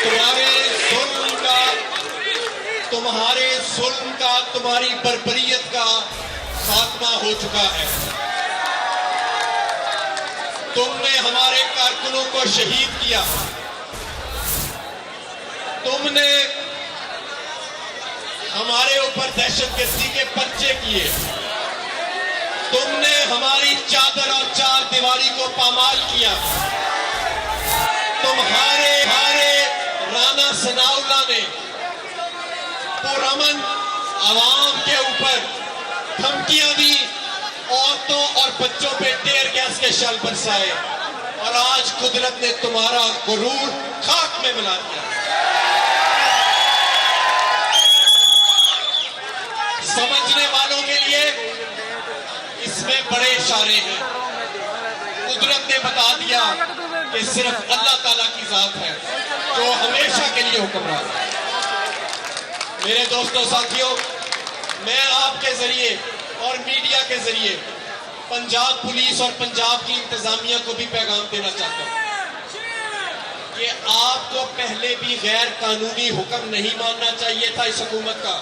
तुम्हारे जुल्म का, तुम्हारी बर्बरियत का खात्मा हो चुका है। तुमने हमारे कारकुनों को शहीद किया, तुमने हमारे ऊपर दहशतगर्दी के पर्चे किए, तुमने हमारी चादर और चार दीवारी को पामाल किया। तुम्हारे राणा सनाउल्लाह ने पुरअमन आवाम के ऊपर धमकियां दी, औरतों और बच्चों पे टेयर गैस के शल बरसाए, और आज कुदरत ने तुम्हारा गुरूर खाक में मिला दिया। समझने वालों के लिए इसमें बड़े इशारे हैं। कुदरत ने बता दिया कि सिर्फ अल्लाह ताला की जात है जो हमेशा के लिए हुक्मरान है। मेरे दोस्तों, साथियों, मैं आपके जरिए और मीडिया के जरिए पंजाब पुलिस और पंजाब की इंतजामिया को भी पैगाम देना चाहता हूं कि आपको पहले भी गैर कानूनी हुक्म नहीं मानना चाहिए था इस हुकूमत का।